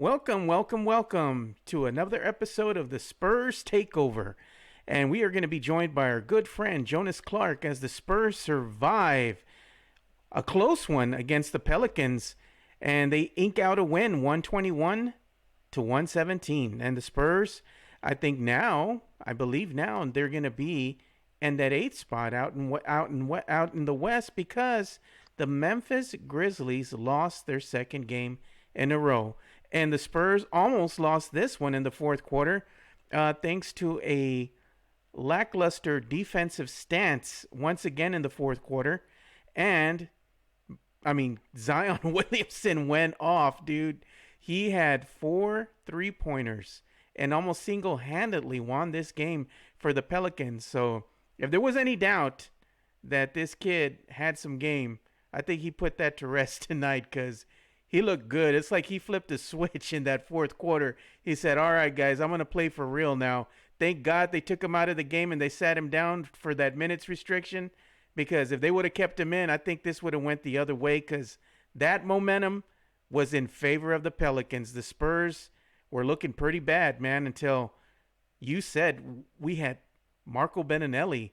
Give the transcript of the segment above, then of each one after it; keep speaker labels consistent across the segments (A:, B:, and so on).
A: Welcome to another episode of the Spurs Takeover. And we are going to be joined by our good friend Jonas Clark as the Spurs survive a close one against the Pelicans. And they ink out a win, 121-117. And the Spurs, I believe now, they're going to be in that 8th spot out in the West because the Memphis Grizzlies lost their second game in a row. And the Spurs almost lost this one in the fourth quarter thanks to a lackluster defensive stance once again in the fourth quarter. And, Zion Williamson went off, dude. He had 4 3-pointers and almost single-handedly won this game for the Pelicans. So if there was any doubt that this kid had some game, I think he put that to rest tonight because he looked good. It's like he flipped a switch in that fourth quarter. He said, all right, guys, I'm going to play for real now. Thank God they took him out of the game and they sat him down for that minutes restriction, because if they would have kept him in, I think this would have went the other way because that momentum was in favor of the Pelicans. The Spurs were looking pretty bad, man, until you said we had Marco Bellinelli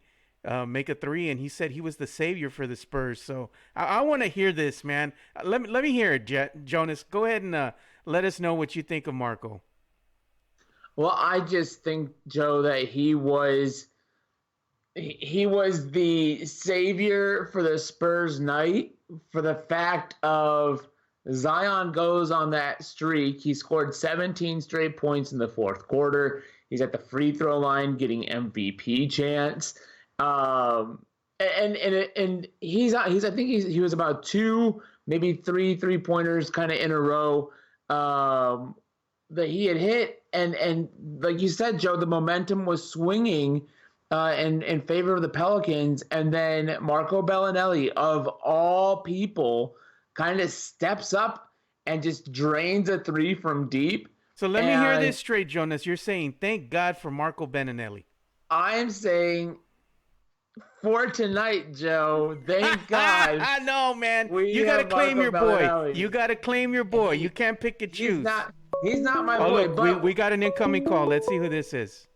A: make a 3, and he said he was the savior for the Spurs. So I want to hear this, man. Let me hear it, Jonas. Go ahead and let us know what you think of Marco.
B: Well, I just think, Joe, that he was the savior for the Spurs night, for the fact of Zion goes on that streak. He scored 17 straight points in the fourth quarter. He's at the free throw line getting MVP chance. And he was about 2, maybe 3 3-pointers kind of in a row that he had hit, and like you said, Joe, the momentum was swinging in favor of the Pelicans, and then Marco Bellinelli, of all people, kind of steps up and just drains a 3 from deep.
A: So let me hear this straight, Jonas. You're saying thank God for Marco Bellinelli.
B: I'm saying for tonight, Joe, thank God.
A: I know, man. You got to claim your boy. You got to claim your boy. You can't pick and choose.
B: He's not my boy.
A: Look,
B: but
A: we got an incoming call. Let's see who this is.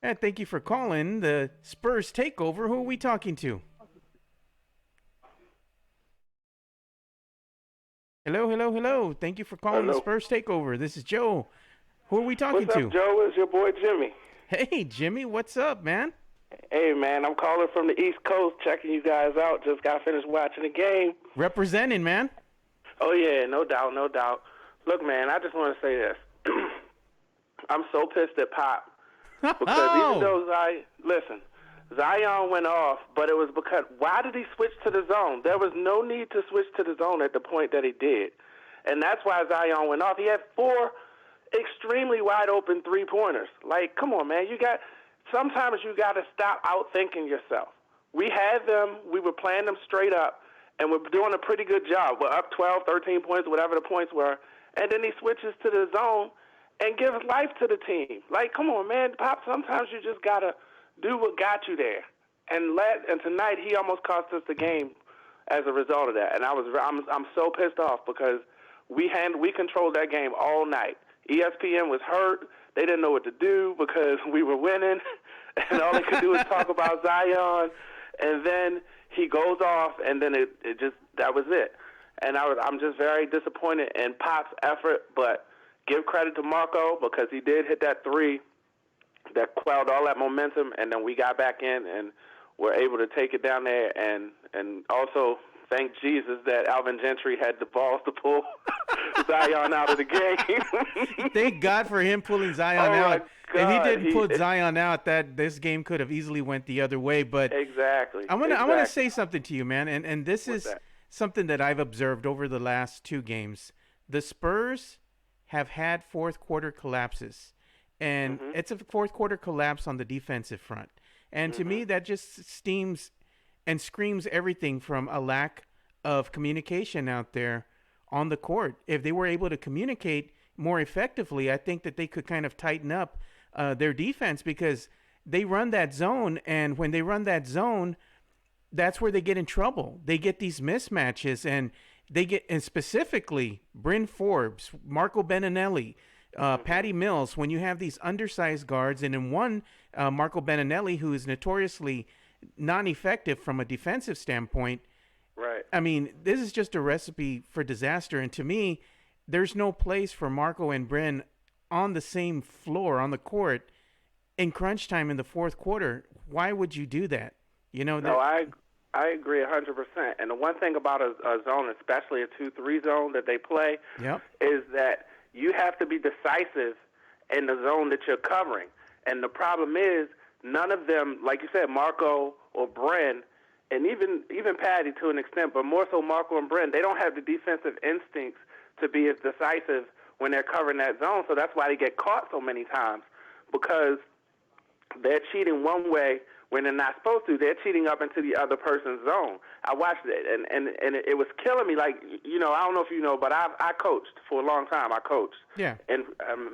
A: And thank you for calling the Spurs Takeover. Who are we talking to? Hello. Thank you for calling the Spurs Takeover. This is Joe. Who are we talking to?
C: What's up, Joe? It's your boy, Jimmy.
A: Hey, Jimmy. What's up, man?
C: Hey, man. I'm calling from the East Coast, checking you guys out. Just got finished watching the game.
A: Representing, man.
C: Oh, yeah. No doubt. Look, man, I just want to say this. I'm so pissed at Pop. Because even though Zion went off, but it was because, why did he switch to the zone? There was no need to switch to the zone at the point that he did. And that's why Zion went off. He had 4 extremely wide open 3-pointers. Like, come on, man. Sometimes you got to stop outthinking yourself. We had them. We were playing them straight up, and we're doing a pretty good job. We're up 12, 13 points, whatever the points were. And then he switches to the zone and gives life to the team. Like, come on, man. Pop, sometimes you just got to do what got you there. And tonight he almost cost us the game as a result of that. And I'm so pissed off because we controlled that game all night. ESPN was hurt. They didn't know what to do because we were winning, and all they could do was talk about Zion. And then he goes off, and then that was it. And I'm just very disappointed in Pop's effort, but give credit to Marco because he did hit that 3 that quelled all that momentum, and then we got back in and were able to take it down there, and also thank Jesus that Alvin Gentry had the balls to pull Zion out of the game.
A: Thank God for him pulling Zion out. If he didn't put Zion out, that this game could have easily went the other way. But
C: exactly.
A: I want to say something to you, man, and this is something that I've observed over the last 2 games. The Spurs have had fourth quarter collapses, and it's a fourth quarter collapse on the defensive front. And to me, that just steams and screams everything from a lack of communication out there on the court. If they were able to communicate more effectively, I think that they could kind of tighten up their defense, because they run that zone, and when they run that zone, that's where they get in trouble. They get these mismatches, and and specifically Bryn Forbes, Marco Beninelli, Patty Mills. When you have these undersized guards, and in one, Marco Beninelli, who is notoriously non-effective from a defensive standpoint.
C: Right.
A: I mean, this is just a recipe for disaster. And to me, there's no place for Marco and Bryn on the same floor on the court in crunch time in the fourth quarter. Why would you do that?
C: No, I agree 100%. And the one thing about a zone, especially a 2-3 zone that they play,
A: Yep.
C: is that you have to be decisive in the zone that you're covering. And the problem is none of them, like you said, Marco or Bryn, and even Patty to an extent, but more so Marco and Bryn, they don't have the defensive instincts to be as decisive when they're covering that zone. So that's why they get caught so many times, because they're cheating one way when they're not supposed to. They're cheating up into the other person's zone. I watched it, and it was killing me. Like, I don't know if you know, but I coached for a long time. I coached in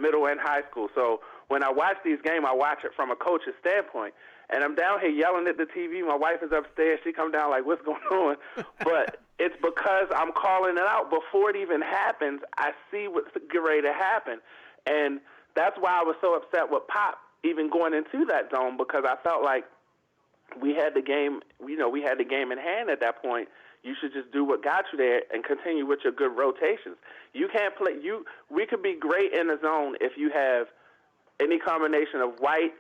C: middle and high school. So when I watch these games, I watch it from a coach's standpoint. And I'm down here yelling at the TV. My wife is upstairs. She comes down like, what's going on? But it's because I'm calling it out. Before it even happens, I see what's getting ready to happen. And that's why I was so upset with Pop even going into that zone, because I felt like we had the game, we had the game in hand at that point. You should just do what got you there and continue with your good rotations. You can't play. We could be great in the zone if you have any combination of White,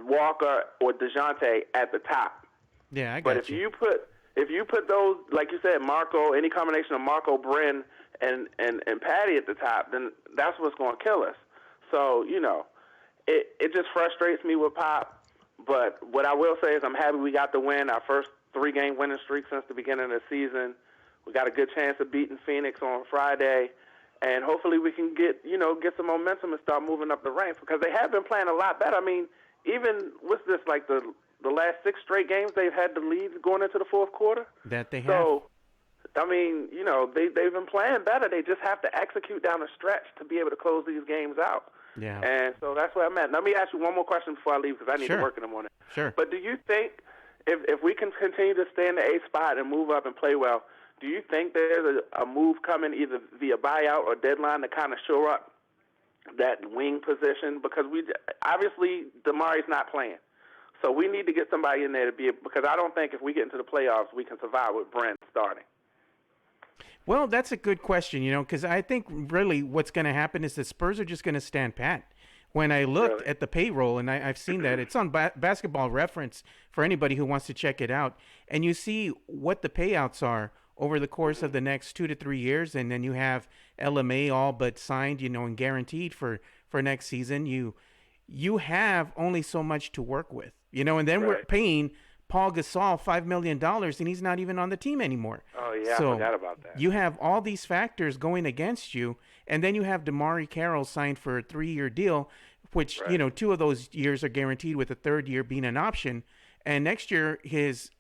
C: Walker, or DeJounte at the top.
A: Yeah, I got
C: But if you put those, like you said, Marco, any combination of Marco, Bryn, and Patty at the top, then that's what's going to kill us. So, it just frustrates me with Pop. But what I will say is I'm happy we got the win, our first 3-game winning streak since the beginning of the season. We got a good chance of beating Phoenix on Friday, and hopefully we can get some momentum and start moving up the ranks, because they have been playing a lot better. I mean, even what's this, like the last 6 straight games they've had the lead going into the fourth quarter?
A: That they have.
C: So, I mean, they've been playing better. They just have to execute down the stretch to be able to close these games out.
A: Yeah.
C: And so that's where I'm at. Let me ask you one more question before I leave, because I need to work in the morning.
A: Sure.
C: But do you think if we can continue to stay in the 8th spot and move up and play well, do you think there's a move coming either via buyout or deadline to kind of shore up that wing position? Because obviously Damari's not playing. So we need to get somebody in there to be, because I don't think if we get into the playoffs we can survive with Brent starting.
A: Well, that's a good question, because I think really what's going to happen is the Spurs are just going to stand pat. When I looked at the payroll, and I've seen that, it's on Basketball Reference for anybody who wants to check it out, and you see what the payouts are over the course of the next 2 to 3 years, and then you have LMA all but signed, and guaranteed for next season. You have only so much to work with, and then we're paying Paul Gasol $5 million, and he's not even on the team anymore.
C: Oh, yeah,
A: so
C: I forgot about that.
A: You have all these factors going against you, and then you have DeMarre Carroll signed for a 3-year deal, which, 2 of those years are guaranteed, with the 3rd year being an option. And next year, his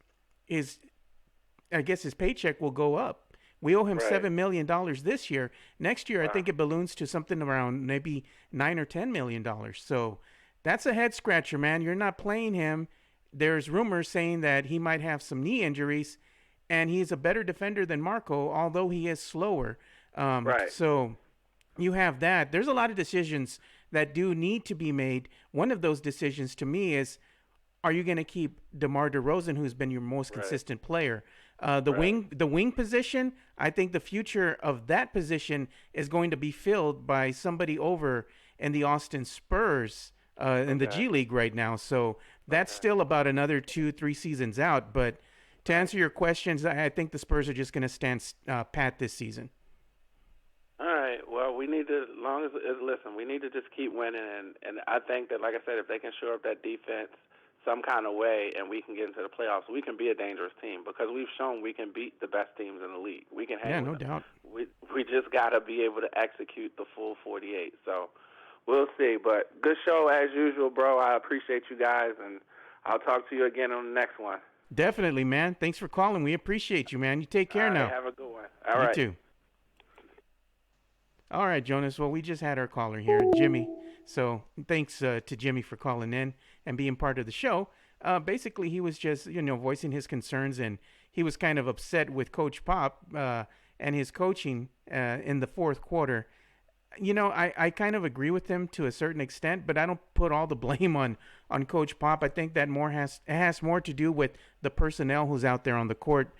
A: paycheck will go up. We owe him $7 million this year. Next year, I think it balloons to something around maybe $9 or $10 million. So that's a head scratcher, man. You're not playing him. There's rumors saying that he might have some knee injuries, and he's a better defender than Marco, although he is slower. So you have that. There's a lot of decisions that do need to be made. One of those decisions to me is, are you going to keep DeMar DeRozan, who's been your most consistent player? The wing position, I think the future of that position is going to be filled by somebody over in the Austin Spurs in the G League right now. So that's still about another 2-3 seasons out. But to answer your questions, I think the Spurs are just going to stand pat this season.
C: All right. Well, we need to, listen, we need to just keep winning. And I think that, like I said, if they can shore up that defense some kind of way and we can get into the playoffs, we can be a dangerous team, because we've shown we can beat the best teams in the league. We can hang with them.
A: Doubt.
C: We just got to be able to execute the full 48. So we'll see. But good show as usual, bro. I appreciate you guys, and I'll talk to you again on the next one.
A: Definitely, man. Thanks for calling. We appreciate you, man. You take care now.
C: Have a good one. All right.
A: You too. All right, Jonas. Well, we just had our caller here, Jimmy. So thanks to Jimmy for calling in and being part of the show. Basically, he was just voicing his concerns, and he was kind of upset with Coach Pop and his coaching in the fourth quarter. I kind of agree with him to a certain extent, but I don't put all the blame on Coach Pop. I think that has more to do with the personnel who's out there on the court,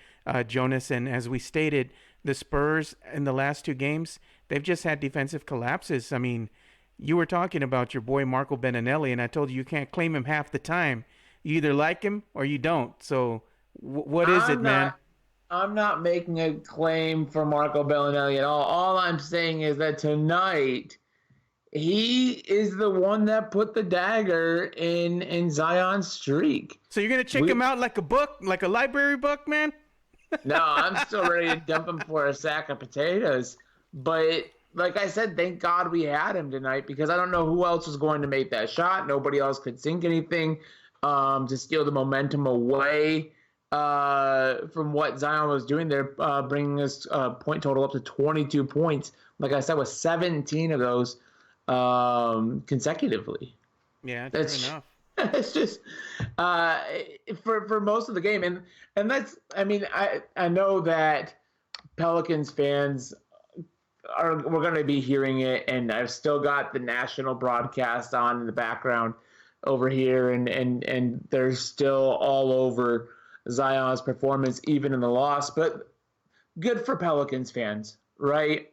A: Jonas. And as we stated, the Spurs in the last two games, they've just had defensive collapses. I mean, you were talking about your boy Marco Beninelli, and I told you can't claim him half the time. You either like him or you don't. So what is it, man?
B: I'm not making a claim for Marco Bellinelli at all. All I'm saying is that tonight he is the one that put the dagger in Zion's streak.
A: So you're gonna check him out like a book, like a library book, man?
B: No, I'm still ready to dump him for a sack of potatoes. But like I said, thank God we had him tonight, because I don't know who else was going to make that shot. Nobody else could sink anything to steal the momentum away from what Zion was doing there, bringing his point total up to 22 points. Like I said, with 17 of those consecutively.
A: Yeah, that's enough.
B: It's just for most of the game, and that's. I mean, I know that Pelicans fans we're going to be hearing it, and I've still got the national broadcast on in the background over here, and they're still all over Zion's performance, even in the loss. But good for Pelicans fans, right?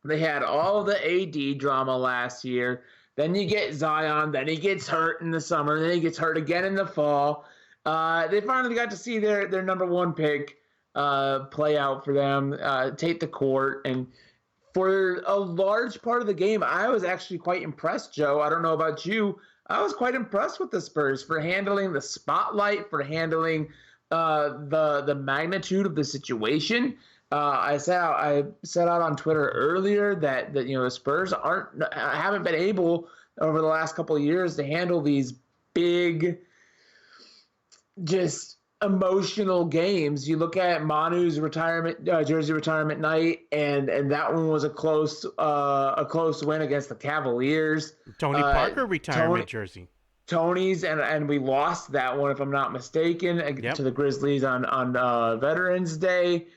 B: They had all the AD drama last year. Then you get Zion. Then he gets hurt in the summer. Then he gets hurt again in the fall. They finally got to see their number one pick play out for them, take the court. And for a large part of the game, I was actually quite impressed, Joe. I don't know about you. I was quite impressed with the Spurs for handling the spotlight, for handling the magnitude of the situation. I set out on Twitter earlier that the Spurs haven't been able over the last couple of years to handle these big, just emotional games. You look at Manu's jersey retirement night, and that one was a close win against the Cavaliers.
A: Tony Parker retirement jersey.
B: Tony's, and we lost that one, if I'm not mistaken, to the Grizzlies on Veterans Day.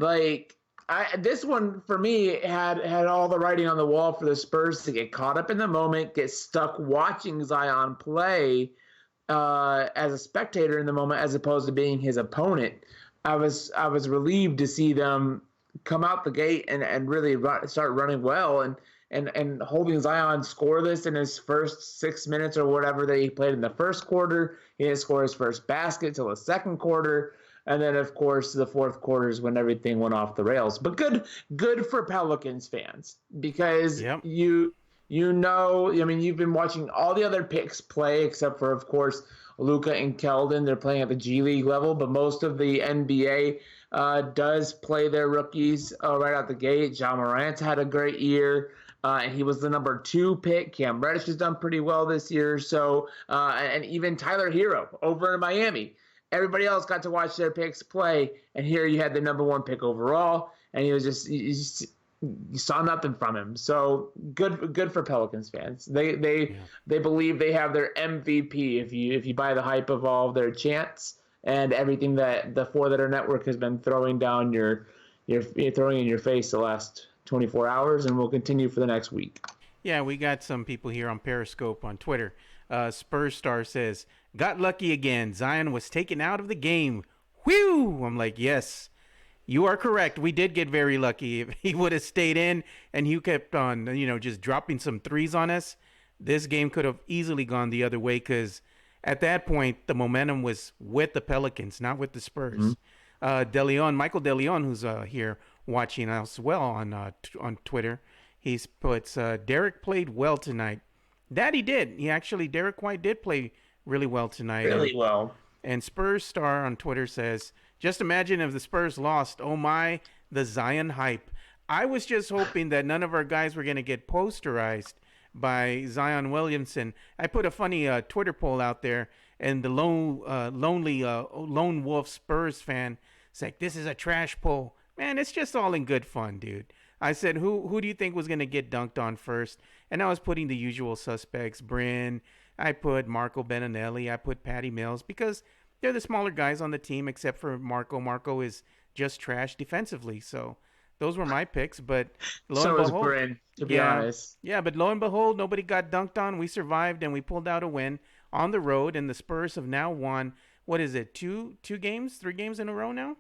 B: Like, this one for me had all the writing on the wall for the Spurs to get caught up in the moment, get stuck watching Zion play as a spectator in the moment, as opposed to being his opponent. I was relieved to see them come out the gate and really start running well and holding Zion scoreless in his first 6 minutes or whatever that he played in the first quarter. He didn't score his first basket till the second quarter. And then, of course, the fourth quarter is when everything went off the rails. But good for Pelicans fans, because you've been watching all the other picks play, except for, of course, Luka and Keldon. They're playing at the G League level, but most of the NBA does play their rookies right out the gate. Ja Morant had a great year. And he was the number 2 pick. Cam Reddish has done pretty well this year. So, and even Tyler Hero over in Miami. Everybody else got to watch their picks play, and here you had the number 1 pick overall, and you saw nothing from him. So good for Pelicans fans. They believe they have their MVP if you buy the hype of all of their chants and everything that the Four Letter Network has been throwing down throwing in your face the last 24 hours, and will continue for the next week.
A: Yeah, we got some people here on Periscope on Twitter. Spurs Star says, got lucky again. Zion was taken out of the game. Whew! I'm like, yes, you are correct. We did get very lucky. If he would have stayed in and he kept on, just dropping some threes on us, this game could have easily gone the other way, because at that point, the momentum was with the Pelicans, not with the Spurs. Mm-hmm. Michael DeLeon, who's here watching as well on Twitter, he puts, Derek played well tonight. That he did. Derek White did play really well tonight.
B: Really well.
A: And Spurs Star on Twitter says, just imagine if the Spurs lost. Oh my, the Zion hype. I was just hoping that none of our guys were going to get posterized by Zion Williamson. I put a funny Twitter poll out there, and the lone wolf Spurs fan said, this is a trash poll. Man, it's just all in good fun, dude. I said, who do you think was going to get dunked on first? And I was putting the usual suspects, Bryn, I put Marco Beninelli. I put Patty Mills because they're the smaller guys on the team, except for Marco. Marco is just trash defensively. So those were my picks. But lo and
B: So is
A: behold,
B: Bryn, to be
A: yeah,
B: honest.
A: yeah. But lo and behold, nobody got dunked on. We survived and we pulled out a win on the road. And the Spurs have now won. What is it? Two games, 3 games in a row now.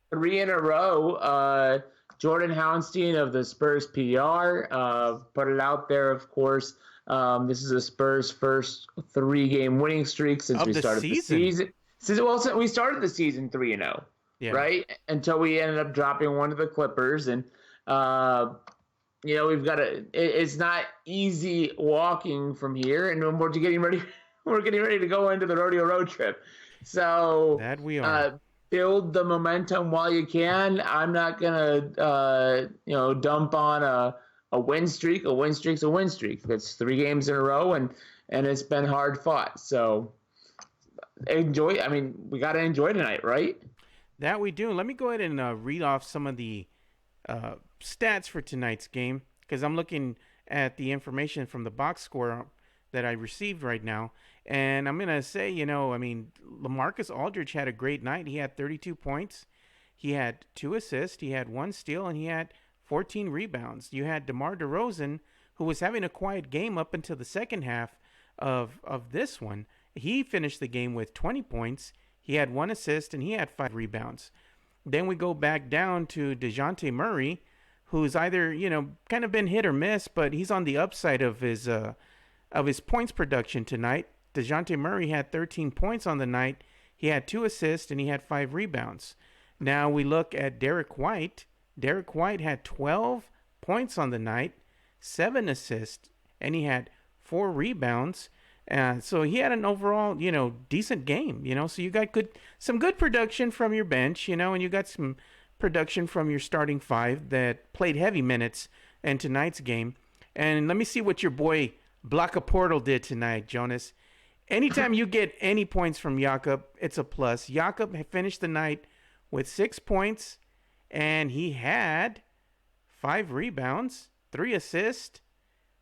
B: 3 in a row. Jordan Houndstein of the Spurs PR put it out there, of course. This is the Spurs' first 3-game winning streak since
A: Of
B: we
A: the
B: started the
A: season.
B: season. Since we started the season 3-0,
A: Yeah.
B: right? Until we ended up dropping one to the Clippers. And, we've got to, it's not easy walking from here. And we're getting ready. We're getting ready to go into the rodeo road trip. So,
A: That we are.
B: build the momentum while you can. I'm not gonna dump on a win streak. A win streak's a win streak. It's 3 games in a row, and it's been hard fought. So enjoy. I mean, we gotta enjoy tonight, right?
A: That we do. Let me go ahead and read off some of the stats for tonight's game because I'm looking at the information from the box score that I received right now. And I'm going to say, LaMarcus Aldridge had a great night. He had 32 points. He had 2 assists. He had 1 steal, and he had 14 rebounds. You had DeMar DeRozan, who was having a quiet game up until the second half of this one. He finished the game with 20 points. He had 1 assist, and he had 5 rebounds. Then we go back down to DeJounte Murray, who's either, kind of been hit or miss, but he's on the upside of his points production tonight. DeJounte Murray had 13 points on the night. He had 2 assists, and he had 5 rebounds. Now we look at Derek White. Derek White had 12 points on the night, 7 assists, and he had 4 rebounds. So he had an overall, decent game. So you got some good production from your bench, and you got some production from your starting 5 that played heavy minutes in tonight's game. And let me see what your boy Blocka Portal did tonight, Jonas. Anytime you get any points from Jakob, it's a plus. Jakob finished the night with 6 points, and he had 5 rebounds, 3 assists,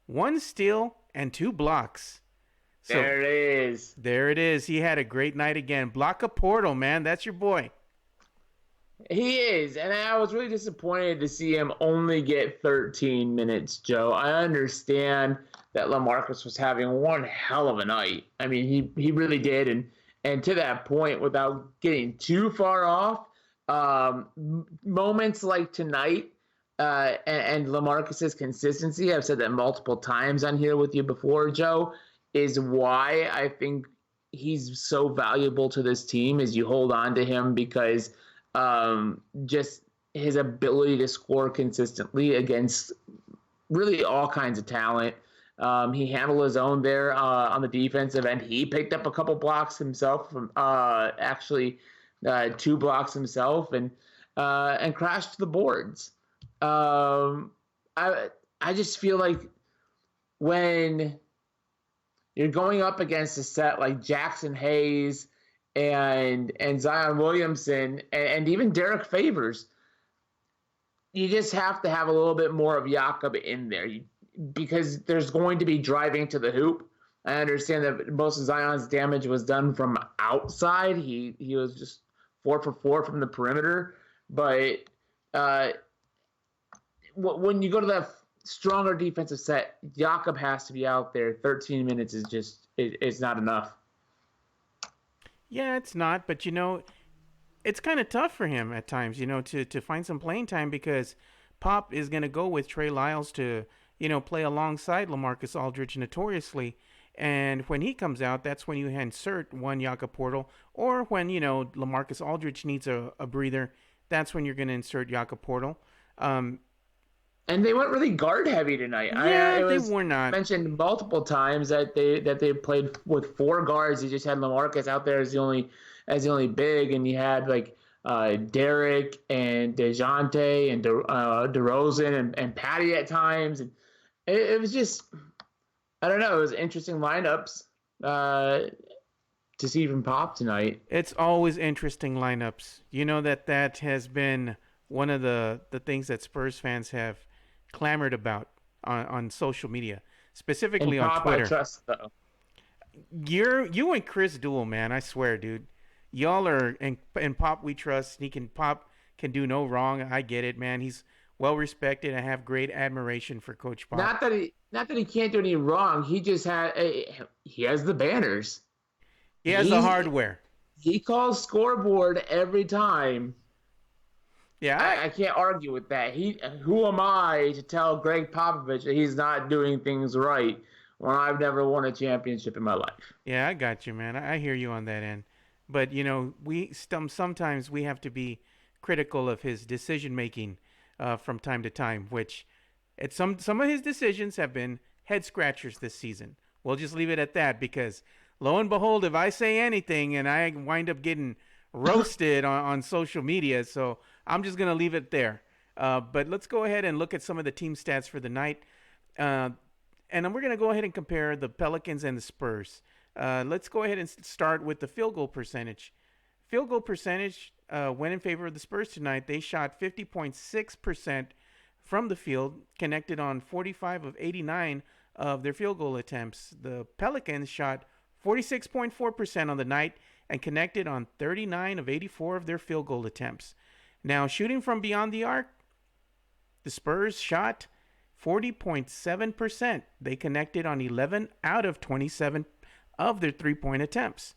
A: 1 steal, and 2 blocks. So,
B: there it is.
A: There it is. He had a great night again. Blocka Portal, man. That's your boy.
B: He is, and I was really disappointed to see him only get 13 minutes, Joe. I understand that LaMarcus was having one hell of a night. I mean, he really did, and to that point, without getting too far off, moments like tonight and LaMarcus's consistency, I've said that multiple times on here with you before, Joe, is why I think he's so valuable to this team. Is you hold on to him because just his ability to score consistently against really all kinds of talent. He handled his own there on the defensive end. He picked up a couple blocks himself from 2 blocks himself and crashed the boards. I just feel like when you're going up against a set like Jackson Hayes and Zion Williamson and even Derek Favors, you just have to have a little bit more of Jakob in there because there's going to be driving to the hoop. I understand that most of Zion's damage was done from outside. He was just 4 for 4 from the perimeter. But when you go to that stronger defensive set, Jakob has to be out there. 13 minutes is just it's not enough.
A: Yeah, it's not, but it's kind of tough for him at times, to find some playing time because Pop is going to go with Trey Lyles to, play alongside LaMarcus Aldridge notoriously. And when he comes out, that's when you insert one Jakob Portal, or when, LaMarcus Aldridge needs a breather, that's when you're going to insert Jakob Portal.
B: And they went really guard heavy tonight.
A: Yeah, they were not.
B: Mentioned multiple times that they played with 4 guards. They just had LaMarcus out there as the only big, and you had like Derek and DeJounte and DeRozan and Patty at times, and it was just, I don't know. It was interesting lineups to see from Pop tonight.
A: It's always interesting lineups. That has been one of the things that Spurs fans have clamored about on social media, specifically
B: and
A: on
B: Pop,
A: Twitter.
B: I trust, though.
A: You and Chris Duel, man. I swear, dude. Y'all are in Pop we trust. Pop can do no wrong. I get it, man. He's well respected. I have great admiration for Coach Pop.
B: Not that he can't do any wrong. He just he has the banners.
A: He has the
B: He
A: hardware.
B: he calls scoreboard every time.
A: Yeah,
B: I can't argue with that. Who am I to tell Greg Popovich that he's not doing things right when I've never won a championship in my life?
A: I got you, man. I hear you on that end. But we sometimes we have to be critical of his decision making from time to time, which some of his decisions have been head scratchers this season. We'll just leave it at that because lo and behold, if I say anything and I wind up getting roasted on social media, so I'm just gonna leave it there. But let's go ahead and look at some of the team stats for the night. And then we're going to go ahead and compare the Pelicans and the Spurs. Let's go ahead and start with the field goal percentage. Field goal percentage went in favor of the Spurs tonight. They shot 50.6% from the field, connected on 45 of 89 of their field goal attempts. The Pelicans shot 46.4% on the night and connected on 39 of 84 of their field goal attempts. Now, shooting from beyond the arc, the Spurs shot 40.7%. They connected on 11 out of 27 of their three-point attempts.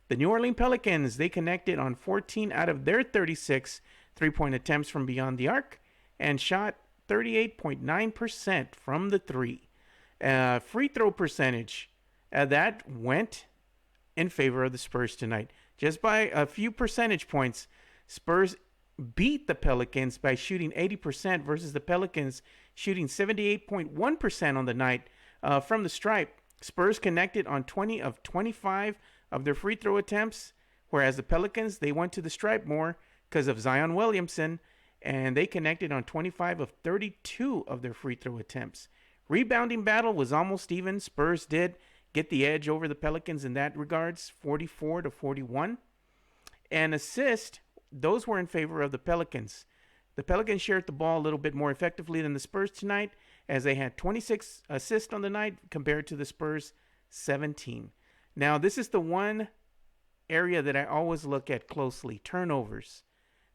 A: The New Orleans Pelicans, they connected on 14 out of their 36 three-point attempts from beyond the arc and shot 38.9% from the three. Free throw percentage, that went in favor of the Spurs tonight. Just by a few percentage points, Spurs beat the Pelicans by shooting 80% versus the Pelicans shooting 78.1% on the night from the stripe. Spurs connected on 20 of 25 of their free throw attempts, whereas the Pelicans, they went to the stripe more because of Zion Williamson, and they connected on 25 of 32 of their free throw attempts. Rebounding battle was almost even. Spurs did get the edge over the Pelicans in that regards, 44-41. And assist, those were in favor of the Pelicans. The Pelicans shared the ball a little bit more effectively than the Spurs tonight, as they had 26 assists on the night compared to the Spurs' 17. Now, this is the one area that I always look at closely, turnovers.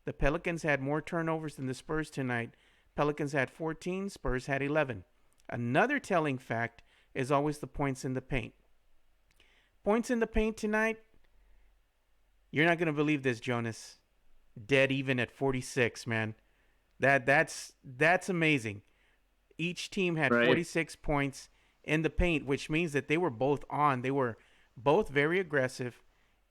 A: The Pelicans had more turnovers than the Spurs tonight. Pelicans had 14, Spurs had 11. Another telling fact is always the points in the paint. Points in the paint tonight, you're not going to believe this, Jonas. Dead even at 46, man. That's amazing. Each team had 46 points in the paint, which means that they were both on. They were both very aggressive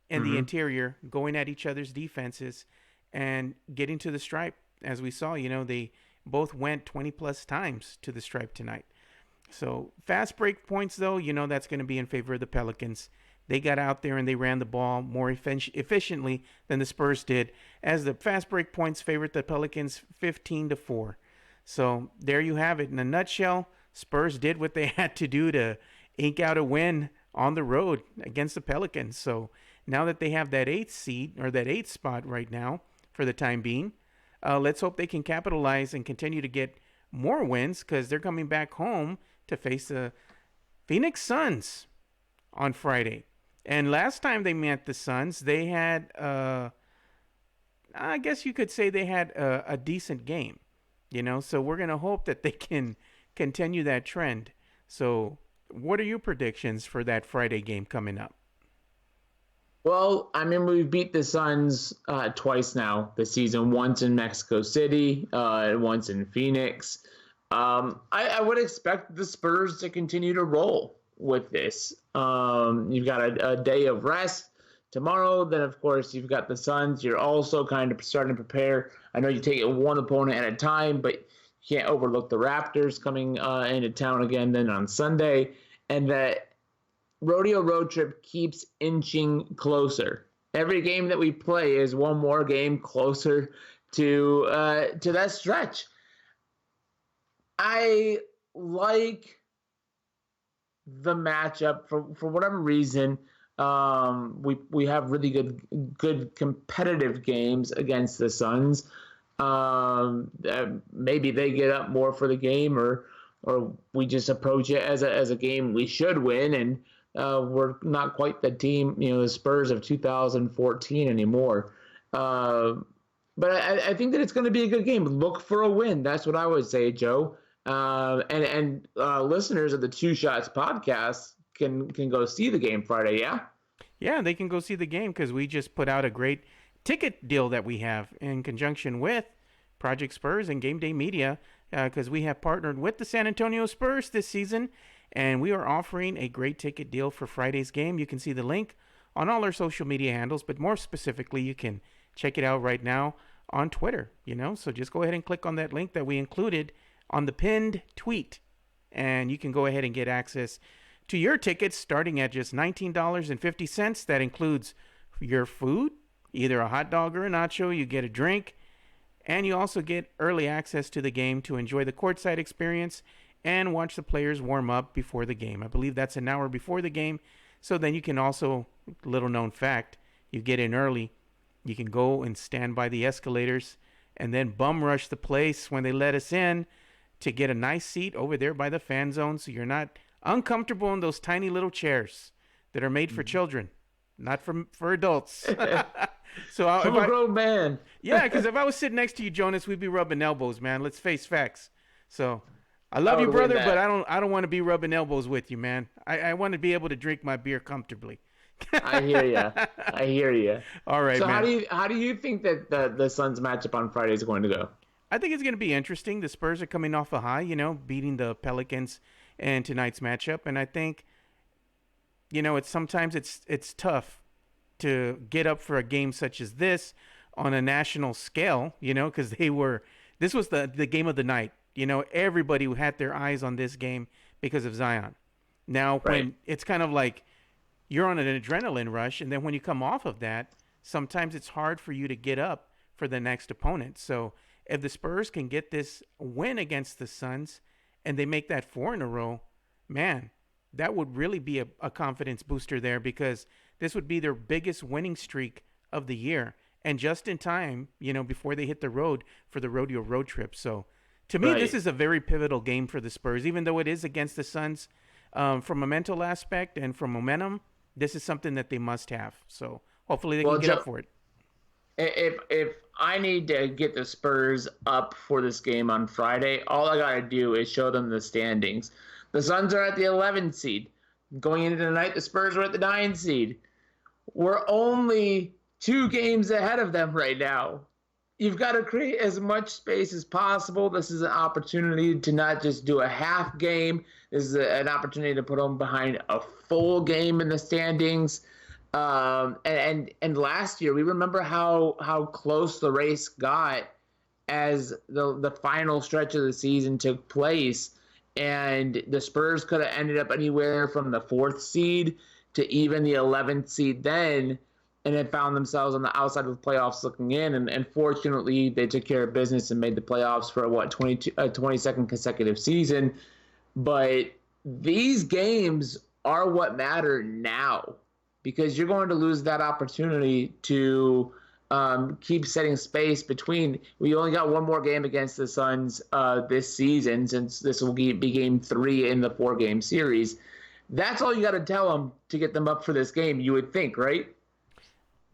A: in the interior, going at each other's defenses and getting to the stripe. As we saw, they both went 20-plus times to the stripe tonight. So fast break points, though, that's going to be in favor of the Pelicans. They got out there and they ran the ball more efficiently than the Spurs did, as the fast break points favored the Pelicans 15-4. So there you have it. In a nutshell, Spurs did what they had to do to ink out a win on the road against the Pelicans. So now that they have that eighth seed, or that eighth spot right now for the time being, let's hope they can capitalize and continue to get more wins, because they're coming back home to face the Phoenix Suns on Friday. And last time they met the Suns, they had, I guess you could say they had a decent game, So we're going to hope that they can continue that trend. So what are your predictions for that Friday game coming up?
B: Well, we've beat the Suns twice now this season, once in Mexico City, once in Phoenix. I would expect the Spurs to continue to roll with this. You've got a day of rest tomorrow. Then, of course, you've got the Suns. You're also kind of starting to prepare. I know you take it one opponent at a time, but you can't overlook the Raptors coming into town again then on Sunday. And that rodeo road trip keeps inching closer. Every game that we play is one more game closer to that stretch. I like the matchup for whatever reason. We have really good competitive games against the Suns. Maybe they get up more for the game, or we just approach it as a game we should win, and we're not quite the team, the Spurs of 2014 anymore. But I think that it's going to be a good game. Look for a win. That's what I would say, Joe. And listeners of the Two Shots podcast can go see the game Friday. Yeah.
A: Yeah, they can go see the game because we just put out a great ticket deal that we have in conjunction with Project Spurs and Game Day Media because we have partnered with the San Antonio Spurs this season, and we are offering a great ticket deal for Friday's game. You can see the link on all our social media handles, but more specifically, you can check it out right now on Twitter, So just go ahead and click on that link that we included on the pinned tweet, and you can go ahead and get access to your tickets starting at just $19.50. That includes your food, either a hot dog or a nacho. You get a drink, and you also get early access to the game to enjoy the courtside experience and watch the players warm up before the game. I believe that's an hour before the game. So then you can also, little known fact, you get in early. You can go and stand by the escalators and then bum rush the place when they let us in to get a nice seat over there by the fan zone so you're not uncomfortable in those tiny little chairs that are made for children, not for adults. So
B: I'm a grown man.
A: Yeah, because if I was sitting next to you, Jonas, we'd be rubbing elbows, man. Let's face facts. So I love you, brother, but I don't want to be rubbing elbows with you, man. I want to be able to drink my beer comfortably.
B: I hear you.
A: All right,
B: so
A: man.
B: How do you think that the Suns matchup on Friday is going to go?
A: I think it's going to be interesting. The Spurs are coming off a high, beating the Pelicans in tonight's matchup, and I think sometimes it's tough to get up for a game such as this on a national scale, because this was the game of the night. Everybody had their eyes on this game because of Zion. Now, when it's kind of like you're on an adrenaline rush, and then when you come off of that, sometimes it's hard for you to get up for the next opponent. So if the Spurs can get this win against the Suns and they make that 4 in a row, man, that would really be a confidence booster there because this would be their biggest winning streak of the year and just in time, before they hit the road for the rodeo road trip. So to me, this is a very pivotal game for the Spurs, even though it is against the Suns. From a mental aspect and from momentum, this is something that they must have. So hopefully they can get up for it.
B: If I need to get the Spurs up for this game on Friday, all I got to do is show them the standings. The Suns are at the 11th seed. Going into tonight, the Spurs are at the 9th seed. We're only 2 games ahead of them right now. You've got to create as much space as possible. This is an opportunity to not just do a half game. This is an opportunity to put them behind a full game in the standings. And last year, we remember how close the race got as the final stretch of the season took place. And the Spurs could have ended up anywhere from the 4th seed to even the 11th seed then, and then found themselves on the outside of the playoffs looking in. And fortunately, they took care of business and made the playoffs for 22nd consecutive season. But these games are what matter now because you're going to lose that opportunity to keep setting space between. We only got one more game against the Suns this season, since this will be game 3 in the 4-game series. That's all you got to tell them to get them up for this game, you would think, right?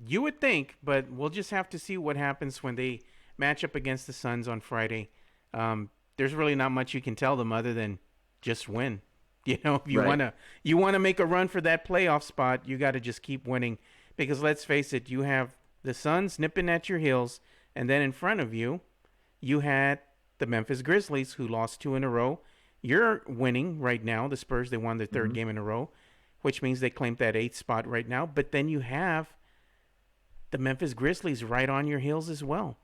A: You would think, but we'll just have to see what happens when they match up against the Suns on Friday. There's really not much you can tell them other than just win. If you wanna make a run for that playoff spot, you got to just keep winning because let's face it, you have the Suns nipping at your heels, and then in front of you, you had the Memphis Grizzlies who lost 2 in a row. You're winning right now. The Spurs, they won their 3rd game in a row, which means they claimed that 8th spot right now. But then you have the Memphis Grizzlies right on your heels as well.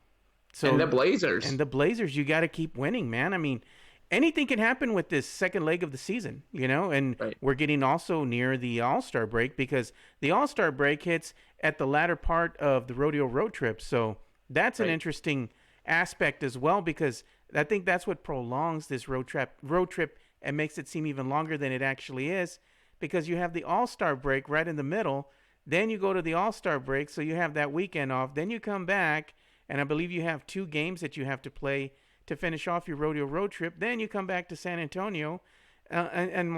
A: So
B: and the Blazers.
A: You got to keep winning, man. I mean, anything can happen with this second leg of the season, and we're getting also near the All-Star break because the All-Star break hits at the latter part of the rodeo road trip. So that's an interesting aspect as well because I think that's what prolongs this road trip and makes it seem even longer than it actually is because you have the All-Star break right in the middle. Then you go to the All-Star break, so you have that weekend off. Then you come back, and I believe you have 2 games that you have to play to finish off your rodeo road trip. Then you come back to San Antonio, and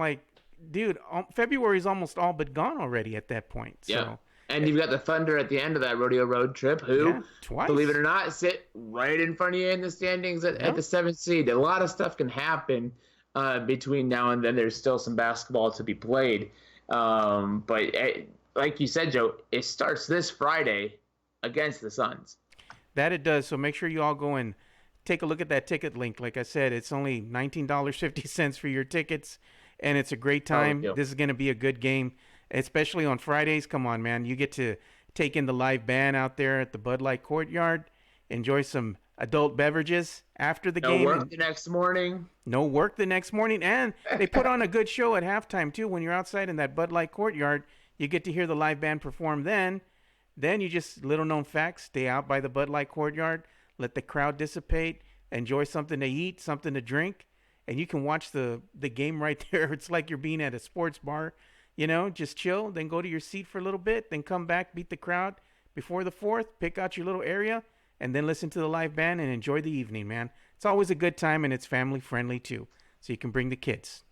A: dude, February's almost all but gone already at that point.
B: Yeah.
A: So,
B: And you've got the Thunder at the end of that rodeo road trip,
A: yeah,
B: who, believe it
A: twice.
B: or not, sit right in front of you in the standings at
A: Yeah.
B: the seventh seed. A lot of stuff can happen between now and then. There's still some basketball to be played. But like you said, Joe, it starts this Friday against the Suns.
A: That it does. So make sure you all go and take a look at that ticket link. Like I said, it's only $19.50 for your tickets, and it's a great
B: Oh,
A: time.
B: deal.
A: This is going to be a good game, especially on Fridays. Come on, man. You get to take in the live band out there at the Bud Light Courtyard, enjoy some adult beverages after the
B: No
A: game,
B: work
A: and
B: the next morning.
A: no work the next morning. And they put on a good show at halftime, too. When you're outside in that Bud Light Courtyard, you get to hear the live band perform then you just, little known facts, stay out by the Bud Light Courtyard, let the crowd dissipate, enjoy something to eat, something to drink, and you can watch the game right there. It's like you're being at a sports bar, just chill, then go to your seat for a little bit, then come back, beat the crowd before the fourth, pick out your little area, and then listen to the live band and enjoy the evening, man. It's always a good time, and it's family friendly too, so you can bring the kids.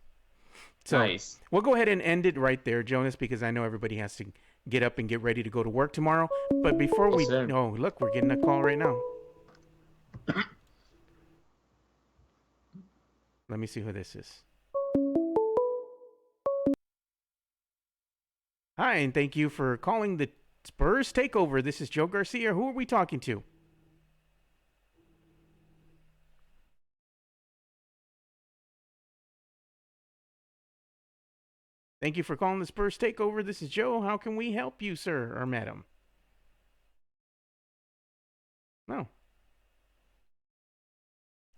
A: So
B: Nice.
A: we'll go ahead and end it right there, Jonas, because I know everybody has to get up and get ready to go to work tomorrow. But before
B: Yes,
A: we,
B: sir.
A: oh, look, we're getting a call right now. Let me see who this is. Hi, and thank you for calling the Spurs Takeover. This is Joe Garcia. Who are we talking to? Thank you for calling the Spurs Takeover. This is Joe. How can we help you, sir or madam? No.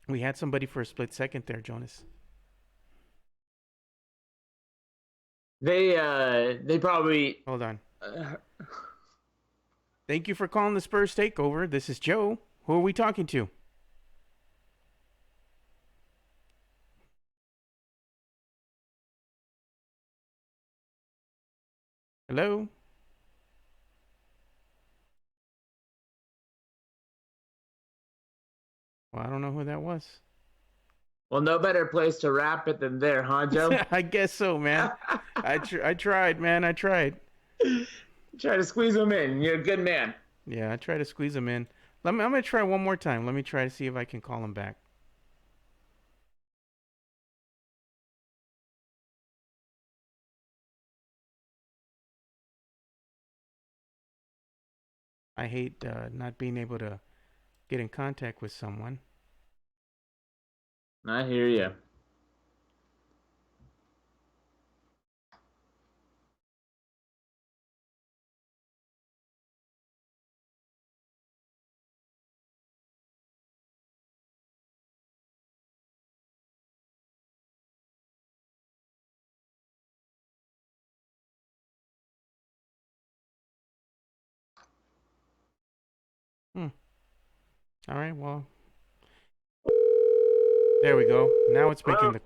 A: We had somebody for a split second there, Jonas.
B: They probably
A: Hold on. Thank you for calling the Spurs Takeover. This is Joe. Who are we talking to? Hello? Well, I don't know who that was.
B: well, no better place to wrap it than there, huh, Joe?
A: I guess so, man. I tried, man. I tried.
B: Try to squeeze them in. You're a good man.
A: Yeah, I tried to squeeze him in. I'm gonna try one more time. Let me try to see if I can call him back. I hate not being able to get in contact with someone.
B: I hear you.
A: Hmm. All right. Well, there we go. Now it's making
D: Hello,
A: the.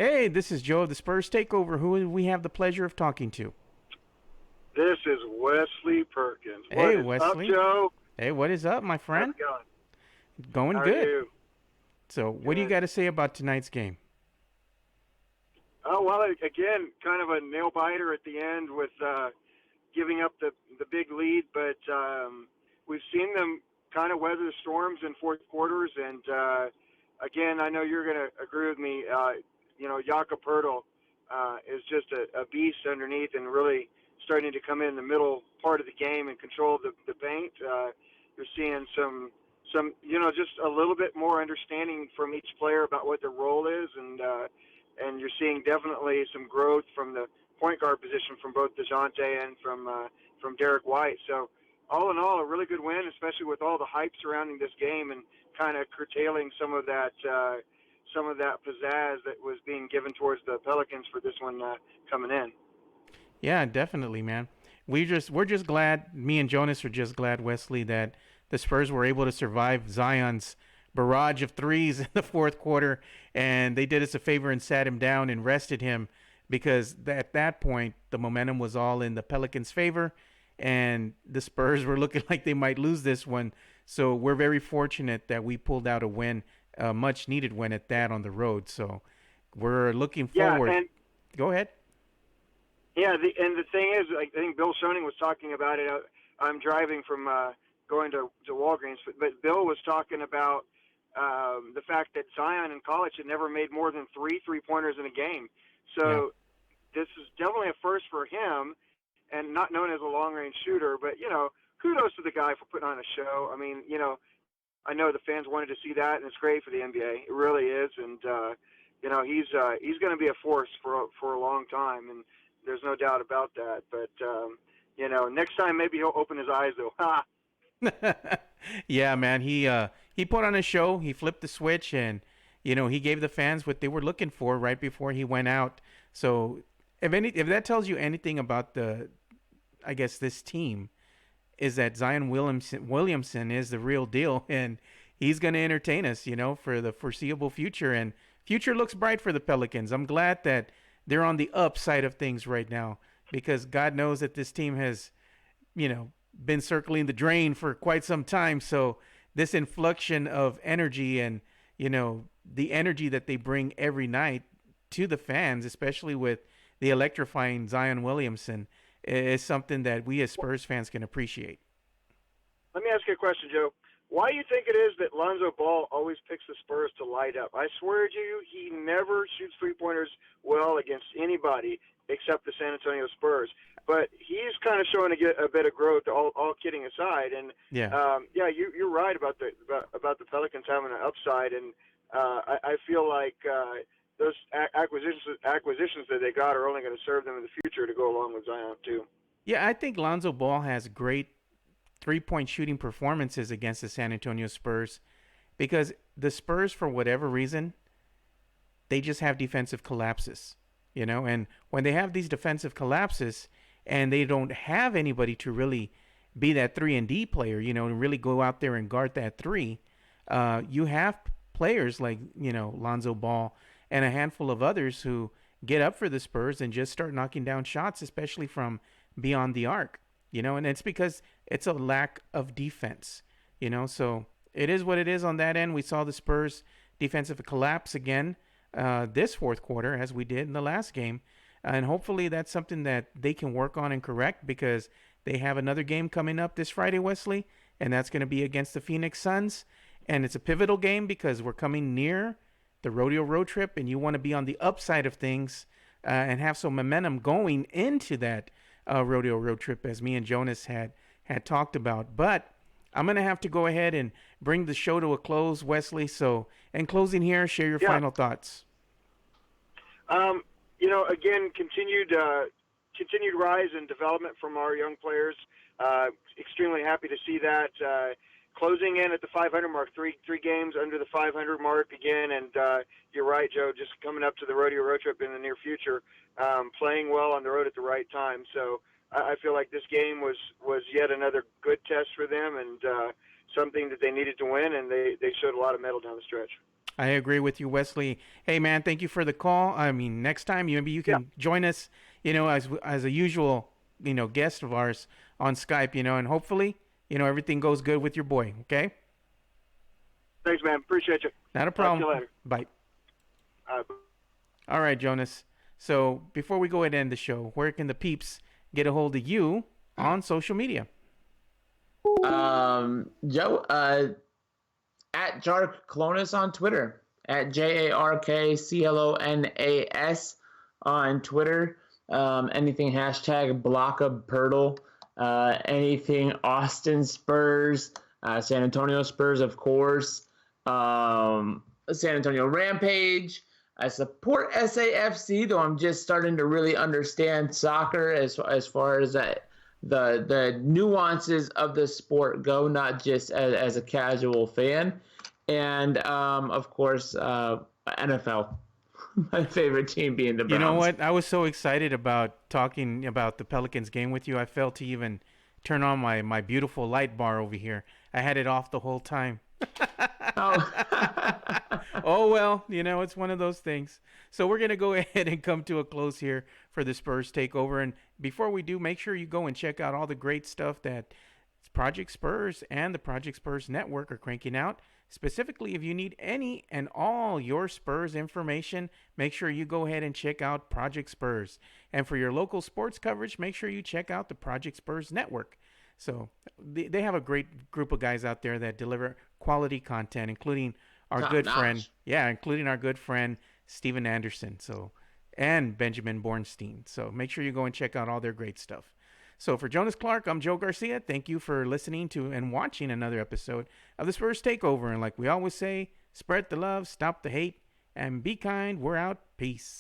A: Hey, this is Joe of the Spurs Takeover. Who do we have the pleasure of talking to?
D: this is Wesley Perkins.
A: Hey,
D: What is up,
A: Wesley.
D: Joe?
A: Hey, what is up, my
D: How's
A: friend?
D: it going?
A: Going
D: How are
A: good.
D: you?
A: So, what do you
D: Good.
A: got to say about tonight's game?
D: Oh, well, again, kind of a nail biter at the end with giving up the big lead, but we've seen them kind of weather the storms in fourth quarters. And again, I know you're going to agree with me. Jakob Pertl is just a beast underneath and really starting to come in the middle part of the game and control the paint. You're seeing some just a little bit more understanding from each player about what their role is, and you're seeing definitely some growth from the point guard position from both DeJounte and from Derek White. So all in all, a really good win, especially with all the hype surrounding this game and kind of curtailing some of that pizzazz that was being given towards the Pelicans for this one coming in.
A: Yeah, definitely, man. We're just glad. Me and Jonas are just glad, Wesley, that the Spurs were able to survive Zion's barrage of threes in the fourth quarter, and they did us a favor and sat him down and rested him because at that point the momentum was all in the Pelicans' favor, and the Spurs were looking like they might lose this one. So we're very fortunate that we pulled out a win, a much needed win at that on the road. So we're looking
D: Yeah,
A: forward.
D: and
A: Go ahead.
D: Yeah, and the thing is, I think Bill Schoening was talking about it. I'm driving from going to Walgreens, but Bill was talking about the fact that Zion in college had never made more than three-pointers in a game.
A: Yeah.
D: So this is definitely a first for him, and not known as a long-range shooter. But, kudos to the guy for putting on a show. I mean, I know the fans wanted to see that, and it's great for the NBA. It really is, and he's going to be a force for a long time, and there's no doubt about that. But next time maybe he'll open his eyes though. Ha!
A: Yeah, man. He put on a show. He flipped the switch, and he gave the fans what they were looking for right before he went out. So if that tells you anything about this team, is that Zion Williamson is the real deal, and he's going to entertain us, for the foreseeable future. And future looks bright for the Pelicans. I'm glad that they're on the upside of things right now, because God knows that this team has, been circling the drain for quite some time. So this inflection of energy and, the energy that they bring every night to the fans, especially with the electrifying Zion Williamson, is something that we as Spurs fans can appreciate.
D: Let me ask you a question, Joe. Why do you think it is that Lonzo Ball always picks the Spurs to light up? I swear to you, he never shoots three-pointers well against anybody except the San Antonio Spurs. But he's kind of showing a bit of growth, all kidding aside. And you're right about the Pelicans having an upside. And I feel like those acquisitions that they got are only going to serve them in the future to go along with Zion too.
A: Yeah, I think Lonzo Ball has great three-point shooting performances against the San Antonio Spurs, because the Spurs, for whatever reason, they just have defensive collapses, and when they have these defensive collapses and they don't have anybody to really be that 3-and-D player, and really go out there and guard that three, you have players like, Lonzo Ball and a handful of others who get up for the Spurs and just start knocking down shots, especially from beyond the arc, and it's because it's a lack of defense, so it is what it is on that end. We saw the Spurs defensive collapse again this fourth quarter, as we did in the last game, and hopefully that's something that they can work on and correct, because they have another game coming up this Friday, Wesley, and that's going to be against the Phoenix Suns, and it's a pivotal game because we're coming near the rodeo road trip, and you want to be on the upside of things and have some momentum going into that rodeo road trip, as me and Jonas had talked about. But I'm going to have to go ahead and bring the show to a close, Wesley. So in closing here, share your final thoughts.
D: Again, continued rise and development from our young players. Extremely happy to see that. Closing in at the 500 mark, three games under the 500 mark again, and you're right, Joe, just coming up to the rodeo road trip in the near future, playing well on the road at the right time. So I feel like this game was yet another good test for them, and something that they needed to win, and they showed a lot of mettle down the stretch.
A: I agree with you, Wesley. Hey, man, thank you for the call. I mean, next time maybe you can join us, as a usual, guest of ours on Skype, and hopefully, everything goes good with your boy, okay?
D: Thanks, man. Appreciate you.
A: Not a problem.
D: Talk to you later.
A: Bye.
D: Bye.
A: All right, Jonas. So before we go ahead and end the show, where can the peeps get a hold of you on social media?
B: Joe, at Jark Clonas on Twitter, at JARKCLONAS on Twitter. Anything hashtag #BlockAPirtle. Anything Austin Spurs, San Antonio Spurs, of course, San Antonio Rampage. I support SAFC, though I'm just starting to really understand soccer as far as the nuances of the sport go, not just as a casual fan. And, of course, NFL. My favorite team being the Browns.
A: You know what? I was so excited about talking about the Pelicans game with you. I failed to even turn on my beautiful light bar over here. I had it off the whole time. Oh, well, it's one of those things. So we're going to go ahead and come to a close here for the Spurs Takeover. And before we do, make sure you go and check out all the great stuff that Project Spurs and the Project Spurs Network are cranking out. Specifically, if you need any and all your Spurs information, make sure you go ahead and check out Project Spurs. And for your local sports coverage, make sure you check out the Project Spurs Network. So they have a great group of guys out there that deliver quality content, including our good friend, including our good friend Steven Anderson. And Benjamin Bornstein. So make sure you go and check out all their great stuff. So for Jonas Clark, I'm Joe Garcia. Thank you for listening to and watching another episode of the Spurs Takeover. And like we always say, spread the love, stop the hate, and be kind. We're out. Peace.